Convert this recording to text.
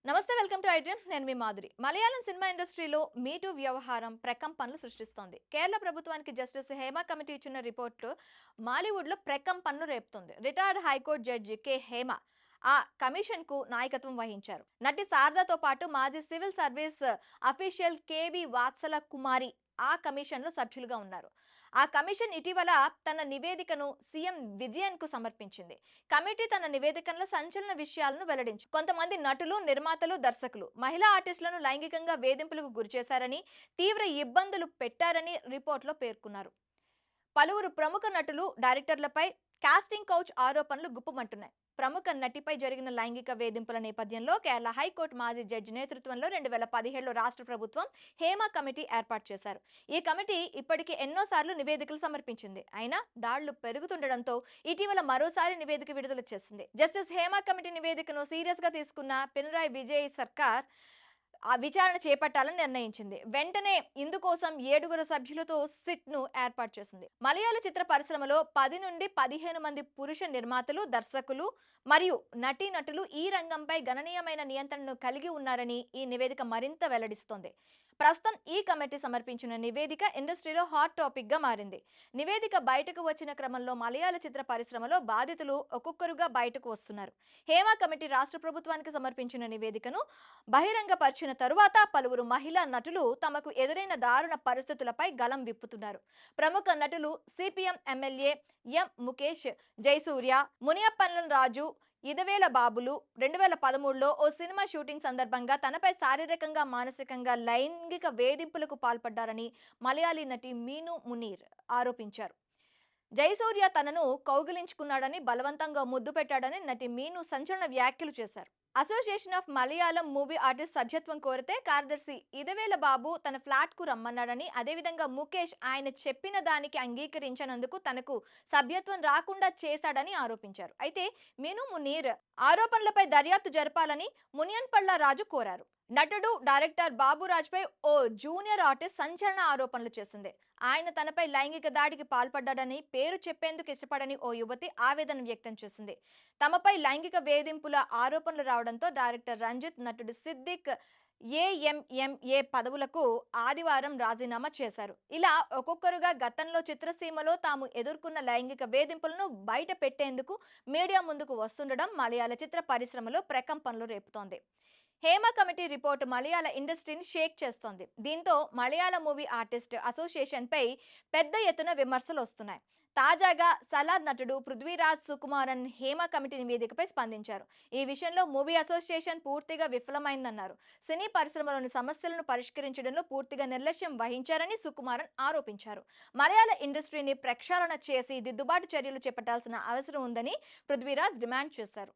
నమస్తే, welcome to iDream. నేను మీ Madhuri. Malayalam cinema ఇండస్ట్రీలో మీటూ వ్యవహారం ప్రకంపనలు సృష్టిస్తోంది. కేరళ ప్రభుత్వానికి జస్టిస్ హేమ కమిటీ ఇచ్చిన రిపోర్టు మాలీవుడ్లో ప్రకంపనలు రేపుతోంది. Retired high court judge K Hema ఆ కమిషన్ కు నాయకత్వం వహించారు. నటి శారదాతో పాటు మాజీ civil service official KV Vatsala కుమారి ఆ కమిషన్ లో సభ్యులుగా ఉన్నారు. ఆ కమిషన్ ఇటీవల తన నివేదికను సీఎం విజయన్ కు సమర్పించింది. కమిటీ తన నివేదికలో సంచలన విషయాలను వెల్లడించింది. కొంతమంది నటులు, నిర్మాతలు, దర్శకులు మహిళా ఆర్టిస్టులను లైంగికంగా వేధింపులకు గురిచేశారని, తీవ్ర ఇబ్బందులు పెట్టారని రిపోర్టులో పేర్కొన్నారు. పలువురు ప్రముఖ నటులు, డైరెక్టర్లపై కాస్టింగ్ కౌచ్ ఆరోపణలు గుప్పుమంటున్నాయి. ప్రముఖ నటిపై జరిగిన లైంగిక వేధింపుల నేపథ్యంలో కేరళ హైకోర్టు మాజీ జడ్జి నేతృత్వంలో 2017లో రాష్ట్ర ప్రభుత్వం హేమ కమిటీ ఏర్పాటు చేశారు. ఈ కమిటీ ఇప్పటికే ఎన్నోసార్లు నివేదికలు సమర్పించింది. అయినా దాడులు పెరుగుతుండటంతో ఇటీవల మరోసారి నివేదిక విడుదల చేసింది. జస్టిస్ హేమ కమిటీ నివేదికను సీరియస్ గా తీసుకున్న పినరాయి విజయ్ సర్కార్ ఆ విచారణ చేపట్టాలని నిర్ణయించింది. వెంటనే ఇందుకోసం 7 సభ్యులతో సిట్ ను ఏర్పాటు చేసింది. మలయాళ చిత్ర పరిశ్రమలో 10 నుండి 15 మంది పురుష నిర్మాతలు, దర్శకులు మరియు నటీనటులు ఈ రంగంపై గణనీయమైన నియంత్రణను కలిగి ఉన్నారని ఈ నివేదిక మరింత వెల్లడిస్తోంది. ప్రస్తుతం ఈ కమిటీ సమర్పించిన నివేదిక ఇండస్ట్రీలో హాట్ టాపిక్ గా మారింది. నివేదిక బయటకు వచ్చిన క్రమంలో మలయాళ చిత్ర పరిశ్రమలో బాధితులు ఒక్కొక్కరుగా బయటకు వస్తున్నారు. హేమ కమిటీ రాష్ట్ర ప్రభుత్వానికి సమర్పించిన నివేదికను బహిరంగపరిచిన తరువాత పలువురు మహిళా నటులు తమకు ఎదురైన దారుణ పరిస్థితులపై గలం విప్పుతున్నారు. ప్రముఖ నటులు CPM MLA M Mukesh, Jayasurya, Muniyappan Raju, Edavela బాబులు 2013లో ఓ సినిమా షూటింగ్ సందర్భంగా తనపై శారీరకంగా, మానసికంగా లైంగిక వేధింపులకు పాల్పడ్డారని మలయాళీ నటి మీను మునీర్ ఆరోపించారు. జయసూర్య తనను కౌగిలించుకున్నాడని, బలవంతంగా ముద్దు పెట్టాడని నటి మీను సంచలన వ్యాఖ్యలు చేశారు. Association of Malayalam movie artist సభ్యత్వం కోరితే కార్యదర్శి ఇదవేల బాబు తన ఫ్లాట్ కు రమ్మన్నాడని, అదేవిధంగా ముఖేష్ ఆయన చెప్పిన దానికి అంగీకరించినందుకు తనకు సభ్యత్వం రాకుండా చేశాడని ఆరోపించారు. అయితే మీను మునీర్ ఆరోపణలపై దర్యాప్తు జరపాలని మునియన్పల్ల రాజు కోరారు. నటుడు, డైరెక్టర్ బాబురాజ్ పై ఓ జూనియర్ ఆర్టిస్ట్ సంచలన ఆరోపణలు చేసింది. ఆయన తనపై లైంగిక దాడికి పాల్పడ్డాడని, పేరు చెప్పేందుకు ఇష్టపడని ఓ యువతి ఆవేదన వ్యక్తం చేసింది. తమపై లైంగిక వేధింపుల ఆరోపణలు రావడంతో డైరెక్టర్ రంజిత్, నటుడు సిద్దిక్ ఏఎంఎంఏ పదవులకు ఆదివారం రాజీనామా చేశారు. ఇలా ఒక్కొక్కరుగా గతంలో చిత్రసీమలో తాము ఎదుర్కొన్న లైంగిక వేధింపులను బయట పెట్టేందుకు మీడియా ముందుకు వస్తుండడం మలయాళ చిత్ర పరిశ్రమలో ప్రకంపనలు రేపుతోంది. హేమ కమిటీ రిపోర్టు మలయాళ ఇండస్ట్రీని షేక్ చేస్తోంది. దీంతో మలయాళ మూవీ ఆర్టిస్ట్ అసోసియేషన్ పై పెద్ద ఎత్తున విమర్శలు వస్తున్నాయి. తాజాగా సలార్ నటుడు పృథ్వీరాజ్ సుకుమారన్ హేమ కమిటీ నివేదికపై స్పందించారు. ఈ విషయంలో మూవీ అసోసియేషన్ పూర్తిగా విఫలమైందన్నారు. సినీ పరిశ్రమలోని సమస్యలను పరిష్కరించడంలో పూర్తిగా నిర్లక్ష్యం వహించారని సుకుమారన్ ఆరోపించారు. మలయాళ ఇండస్ట్రీని ప్రక్షాళన చేసి దిద్దుబాటు చర్యలు చేపట్టాల్సిన అవసరం ఉందని పృథ్వీరాజ్ డిమాండ్ చేశారు.